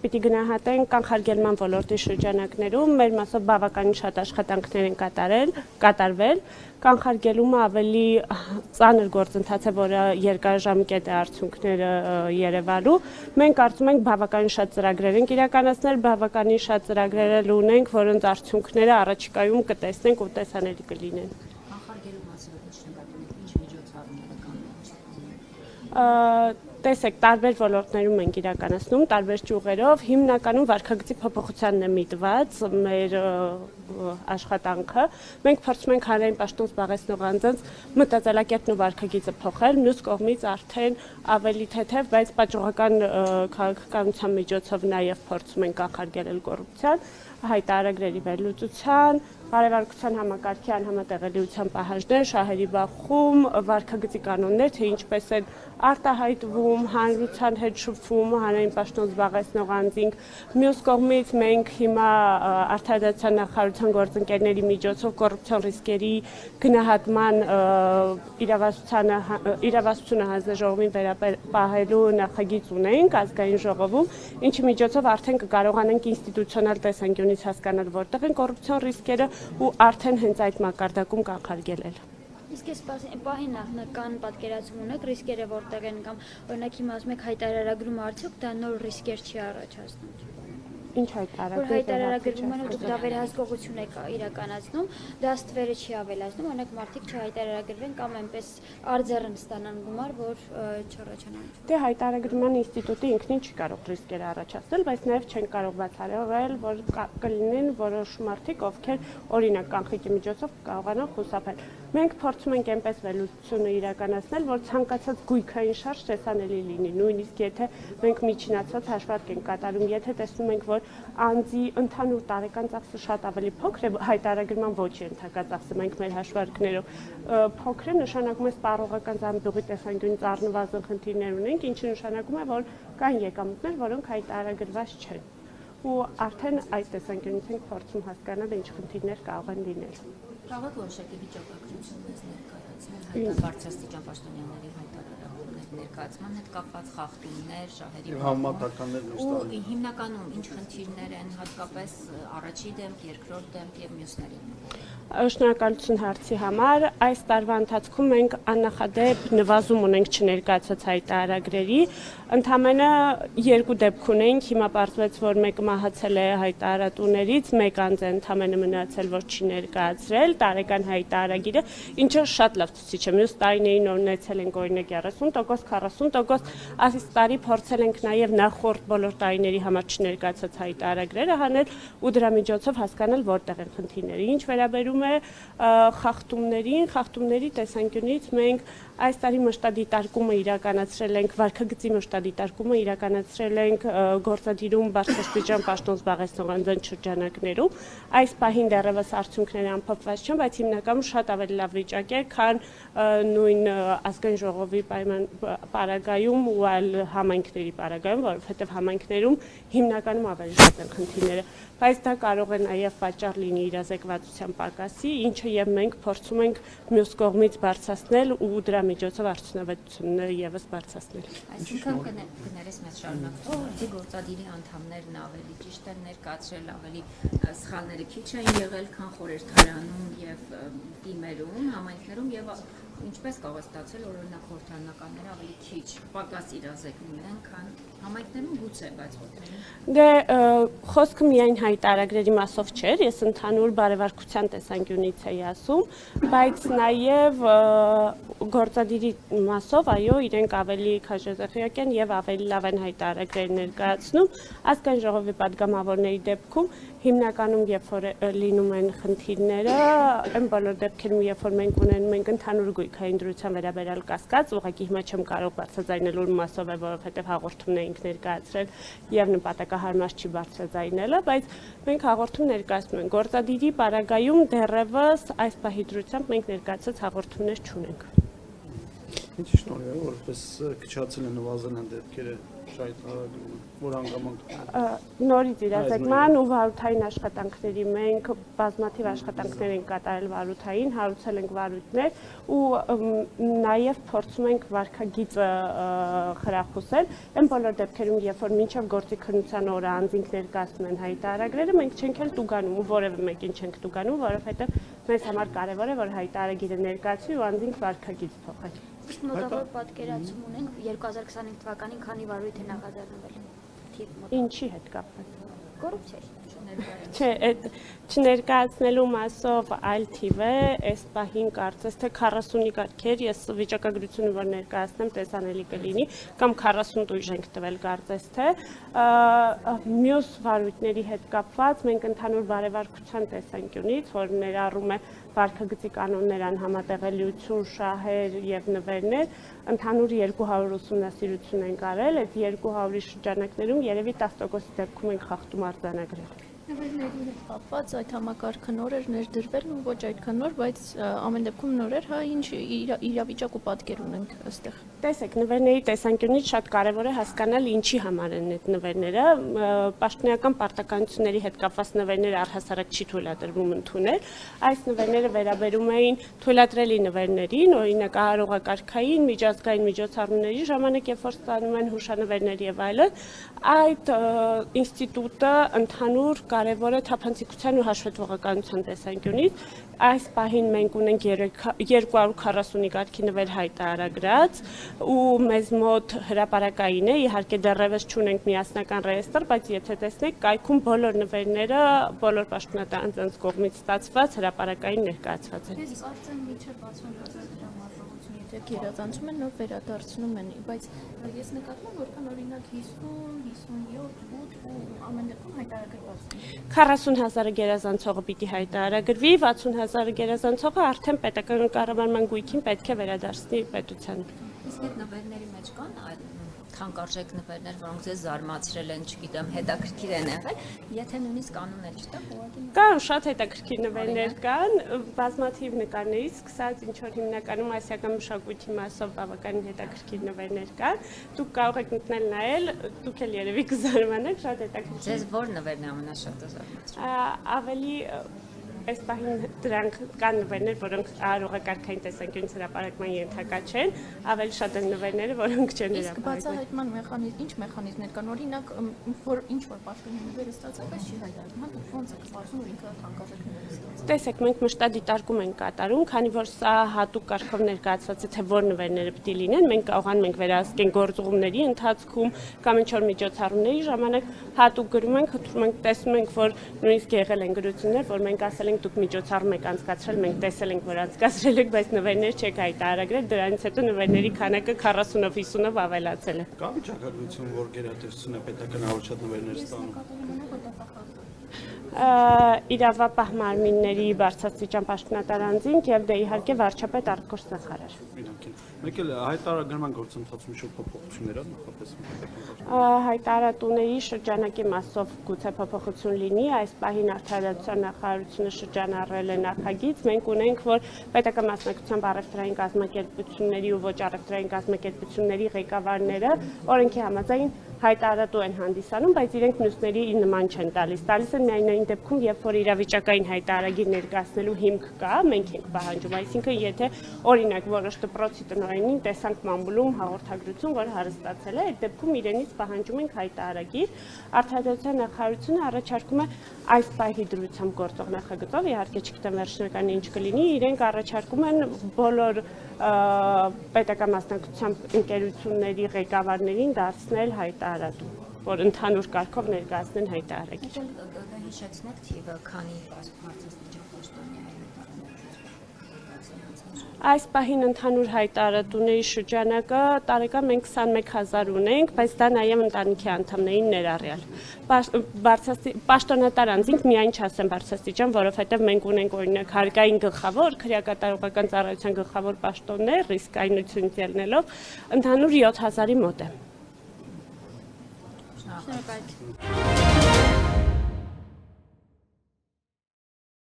պիտի գնահատենք կանխարգելման ոլորտի շրջանակներում մեր մասով բավականին շատ աշխատանքներ են կատարվել, կանխարգելումը ավելի ծանր գործընթաց է, որը երկարաժամկետ է արդյունքները երևալու։ Մենք կարծում ենք բավականին շատ ծրագրեր ենք իրականացնել, բավականին շատ ծրագրեր ունենք, որոնց արդյունքները առաջիկայում կտեսնենք ու տեսանելի կլինեն։ Կանխարգելում ասելով ինչ նկատում եք, ինչ միջոցառումներ կան։ Տեսեք, տարբեր ոլորտներում ենք իրականացնում, տարբեր ճյուղերով, հիմնականում վարքագծի փոփոխությանն է միտված մեր աշխատանքը։ Մենք փորձում ենք հանրային պաշտոն զբաղեցնող անձանց մտածելակերպն ու վարքագիծը փոխել, մյուս կողմից արդեն ավելի թեթև, բայց պատժողական քաղաքականության միջոցով նաև փորձում ենք կանխարգելել կոռուպցիան, հայտարարագրերի վերլուծության, բարևարկության համակարգի անհամատեղելիության պահանջներ, շահերի բախում, վարքագծի կանոններ, թե ինչպես են արտահայտվում, հանրության հետ շփվում, հանրային պաշտոն զբաղեցնող անձինք։ Մյուս կողմից մենք հիմա Արդարադատության նախարարության գործընկերների միջոցով կոռուպցիոն ռիսկերի գնահատման իրավասությունը հանձնաժողովին վերապահելու նախագիծ ունենք ազգային ժողովում, ինչի միջոցով արդեն կկարողանանք ինստիտուցիոնալ տեսանկյունից հասկանալ որտեղ են կոռուպցիոն ռիսկերը ու արդեն հենց այդ մակարդակում կանխարգելել։ Իսկ այս պահին նախնական պատկերացում ունեք ռիսկերը որտեղ են կամ օրինակ հիմա ասում եք հայտարարագրում արդյոք դա նոր ռիսկեր չի առաջացնում։ Ինչ հայտարարագրում որ հայտարարագրում են դուք դա վերահսկողություն եք իրականացնում, դա ստվերը չի ավելացնում, օրինակ մարդիկ չհայտարարագրվեն կամ այնպես արձեռն ստանան գումար, որ չառաջանան։ Դե հայտարարագրման ինստիտուտը ինքնին չի կարող ռիսկեր առաջացնել, բայց նաև չեն կարող բացառել, որ կլինեն որոշ մարդիկ, ովքեր օրինակ կանխիկի միջոցով կարողանան խուսափել։ Մենք փորձում ենք այնպես վերլուծությունը իրականացնել, որ ցանկացած գույքային շարժ տեսանելի լինի, նույնիսկ եթե մենք միջինացած հաշվարկ ենք կատարում, եթե տեսնում ենք, որ անձի ընդհանուր տարեկան ծախսը շատ ավելի փոքր է, հայտարարագրման ոչ ենթակա ծախսը մենք մեր հաշվարկներով փոքր է, նշանակում է սպառողական զամբյուղի տեսանկյունից առնվազն խնդիրներ ունենք, ինչը նշանակում է, որ կան եկամուտներ, որոնք հայտարարագրված չեն։ Ու արդեն այդ տեսանկյունից ենք փորձում հասկանալ ինչ խնդիրներ կարող են լինել։ Կարող եք որոշակի վիճակագրություն մեզ ներկայացնել բարձրաստիճան պաշտոնյաների հայտարարությունների ներկայացման հետ կապված խախտումներ, շահերի համապատասխաններ ու հիմնականում ինչ խնդիրներ են հատկապես առաջի դեմք, երկրորդ դեմք եւ մյուսներին։ Շնորհակալություն հարցի համար։ Այս տարվա ընթացքում մենք աննախադեպ նվազում ունենք չներկայացած հայտարարագրերի։ Ընդամենը 2 դեպք ունենք, հիմա պարզվեց, որ մեկը մահացել է հայտարարատուներից, մեկ անձ է ընդամենը մնացել, որ չի ներկայացրել տարեկան հայտարարագիրը, ինչը շատ լավ ցույց է։ Մյուս տարիներին ունեցել ենք օրինակ 30%, 40%, այս տարի փորձել ենք նաև նախորդ բոլոր տարիների համար չներկայացած հայտարարագրերը հանել ու դրա միջոցով հասկանալ որտեղ են խնդիրները։ Ինչ վերաբերում է խախտումների տեսանկյունից մենք այս տարի մշտադիտարկումը իրականացրել ենք, վարքագծի մշտադիտարկումը իրականացրել ենք գործադիրում բարձրաստիճան պաշտոն զբաղեցնող անձանց շրջանակներում։ Այս պահին դեռևս արդյունքները ամփոփված չեն, բայց հիմնականում շատ ավելի լավ վիճակ է, քան նույն ազգային ժողովի պարագայում ու այլ համայնքների պարագայում, որովհետև համայնքներում հիմնականում ավելի շատ են խնդիրները, բայց դա կարող է նաև պատճառ լինի իրազեկվածության պակասի, ինչը եւ մենք փորձում ենք մյուս կողմից բարձրացնել ու դրա միջոցով արդյունավետությունը եւս բարձրացնել։ Այսինքն կներես մեծ շարունակություն, գործադիրի անդամներն ավելի ճիշտ են ներկայացրել, ավելի սխալները քիչ են եղել, քան խորհրդարանում եւ թիմերում, համայնքներում եւ ինչպես կարող է ստացել, որ օրինակ խորհրդարանականները ավելի քիչ պակաս իրազեկնում են, քան համայնքներում գուցե, բայց ոտներում։ Դե խոսքը միայն հայտարարագրերի մասով չէր, ես ընդհանուր բարևարկության տեսանկյունից էի ասում, բայց նաև գործադիրի մասով, այո, իրենք ավելի քաջազեղյակ են եւ ավելի լավ են հայտարարագրեր ներկայացնում։ Ազգային ժողովի падգամավորների դեպքում հիմնականում երբ որ լինում են խնդիրները, այն բոլոր դեպքերում երբ որ մենք ունենում ենք ընդհանուր գույքային դրության վերաբերյալ կասկած, ուղղակի հիմա չեմ կարող բարձրաձայնել որ մասով է, որովհետև հաղորդումն էինք ներկայացրել եւ նպատակահարմար չի բարձրաձայնելը, բայց մենք հաղորդում ներկայացնում ենք գործադիրի պարագայում դեռևս այս պահի դրությամբ մենք ներկայացած հաղորդումներ չունենք։ Ինչ շնորհիվ է, որպես քչացել են նվազել են դեպքերը որ հանգամանք նորից իրազեկման ու վարութային աշխատանքների մենք բազմաթիվ աշխատանքներ ենք կատարել վարութային, հարուցել ենք վարույթներ ու նաև փորձում ենք վարքագիծը խրախուսել։ Այն բոլոր դեպքերում, երբ որ մինչև գործի քննության օրը անձինք ներկայացնում են հայտարարագրերը, մենք չենք էլ տուգանում ու որևէ մեկին չենք տուգանում, որովհետև մեզ համար կարևոր է, որ հայտարարագիրը ներկայացվի ու անձինք վարքագիծ փոխեն։ Մոտավոր պատկերացում ունենք 2025 թվականին քանի վարույթ է նախաձեռնվել։ Ինչի հետ կապված։ Կոռուպցիայի։ Չէ, այդ չներկայացնելու մասով այլ թիվ է, այս պահին կարծես թե 40-ի կարգեր, ես վիճակագրությունը որ ներկայացնեմ տեսանելի կլինի, կամ 40 տույժ ենք տվել կարծես թե, մյուս վարույթների հետ կապված մենք ընդհանուր բարևարկության տեսանկյունից, որ ներառում է վարքագծի կանոններ անհամատեղելիություն, շահեր եւ նվերներ, ընդհանուր 200 ուսումնասիրություն ենք արել, այդ 200-ի շրջանակներում երևի 10%-ի դեպքում ենք խախտում արձանագրել։ Նվերների հետ կապված այդ համակարգը նոր էր ներդրվել ու ոչ այդքան նոր, բայց ամեն դեպքում նոր էր, հա ինչ իրավիճակ ու պատկեր ունենք այստեղ։ Տեսեք, նվերների տեսանկյունից շատ կարևոր է հասկանալ ինչի համար են այդ նվերները, պաշտոնական պարտականությունների հետ կապված նվերները առհասարակ չի թույլատրվում ընդունել, այս նվերները վերաբերում էին թույլատրելի նվերներին, օրինակ արարողակարգային, միջազգային միջոցառումների ժամանակ, երբ որ ստանում են հուշանվերներ եւ այլն, այդ ինստիտուտը ընդհանուր կարևոր է թափանցիկության ու հաշվետվողականության տեսանկյունից, այս պահին մենք ունենք 240-ի կարգի նվեր հայտարարագրած ու մեզ մոտ հրապարակային է, իհարկե դեռևս չունենք միասնական ռեեստրը, բայց եթե տեսնեք, կայքում բոլոր նվերները բոլոր պաշտոնատար անձանց կողմից ստացված հրապարակային ներկայացված են։ Ես կարծեմ միջև 60,000 դրամ արտադրություն, եթե գերազանցում են, նոր վերադարձնում են, բայց ես նկատում եմ, որքան օրինակ 50, 57, 8 ու ամեն դեպքում հայտարարագրված են։ 40,000-ը գերազանցողը պիտի հայտարարագրվի, 60,000-ը գերազանցողը արդեն պետական կառավարման գույքին պետք է վերադարձնի պետության։ Իսկ այդ նվերների մեջ կան այդ թանկարժեք նվերներ, որոնք ձեզ զարմացրել են, չգիտեմ, հետաքրքիր են եղել, եթե նույնիսկ կանոն էլ չտա, ուղղակի Կան շատ հետաքրքիր նվերներ կան, բազմաթիվ նկարներից սկսած, ինչ որ հիմնականում ասիական մշակույթի մասով բավականին հետաքրքիր նվերներ կան։ Դուք կարող եք մտնել նայել, դուք էլ երևի կզարմանաք, շատ հետաքրքիր։ Ձեզ ո՞ր նվերն է ամենաշատը զարմացրել։ Ավելի այս պահին դրանք կան նվերներ, որոնք արարողակարգային տեսանկյունից հրապարակման ենթակա չեն, ավելի շատ են նվերները, որոնք չեն Իսկ բացահայտման մեխանիզմ, ինչ մեխանիզմներ կան, օրինակ, որ ինչ որ պաշտոնի նվերը ստացել է, չի հայտարարվում, դուք ո՞նց եք սպասում, որ ինքը թանկարժեք նվեր ստացել։ Տեսեք, մենք մշտադիտարկում ենք կատարում, քանի որ սա հատուկ կարգով ներկայացված է, թե որ նվերները պիտի լինեն, մենք կարողանում ենք վերահսկել գործողումների ընթացքում կամ ինչ որ միջոցառումների ժամանակ հատուկ գրում ենք, խնդրում ենք, տեսնում ենք, որ նույնիսկ եղել են գրություններ, որ մենք ասել ենք դուք միջոցառում եք անցկացրել, մենք տեսել ենք, որ անցկացրել եք, բայց նվերներ չեք հայտարարագրել, դրանից հետո նվերների քանակը 40-ով 50-ով ավելացել է։ Կա վիճակագրություն, որ գերատեսչությունը պետական ավելի նվերներ ստանում։ Իրավապահ մարմինների բարձրաստիճան պաշտոնատար անձինք եւ դե իհարկե վարչապետ արտգործնախարար։ Մեկ էլ հայտարարագրման գործընթացում շուտ փոփոխություններ ա նախապես։ Հայտարարատուների շրջանակի մասով գուցե փոփոխություն լինի, այս պահին արդարադատության նախարարությունը շրջանառել է նախագիծ, մենք ունենք, որ պետական մասնակցությամբ առևտրային կազմակերպությունների ու ոչ առևտրային կազմակերպությունների ղեկավարները օրենքի համաձայն հայտարարատու են հանդիսանում, բայց իրենք մյուսների նման չեն տալիս։ Տալիս են միայն այն դեպքում, երբ որ իրավիճակային հայտարարագիր ներկայացնելու հիմք կա, մենք ենք պահանջում, այսինքն եթե օրինակ որոշ դպրոցի տնօրենին տեսանք մամուլում հաղորդագրություն, որ հարստացել է, այդ դեպքում իրենից պահանջում ենք հայտարարագիր, արդարադատության նախարարությունը առաջարկում է այս պահի դրությամբ գործող նախագծով, իհարկե չգիտեմ վերջնական ինչ կլինի, իրենք առաջարկում են բոլոր պետական մասնակցությամբ ընկերությունների ղեկավարներին դարձնել հայտարարատու, որ ընդհանուր կարգով ներկայացնեն հայտարարագիր։ Հիշեցնեք թիվը, քանի բարձրաստիճան պաշտոնյա է Այս պահին ընդհանուր հայտարարատուների շրջանակը տարեկան մենք 21000 ունենք, բայց դա նաև ընտանիքի անդամներին ներառյալ։ Պաշտոնատար անձինք միայն չասեն բարձրաստիճան, որովհետև մենք ունենք օրինակ հարկային գլխավոր, քրեակատարողական ծառայության գլխավոր պաշտոններ, ռիսկայնությունից ելնելով, ընդհանուր 7000-ի մոտ է։ Շնորհակալ։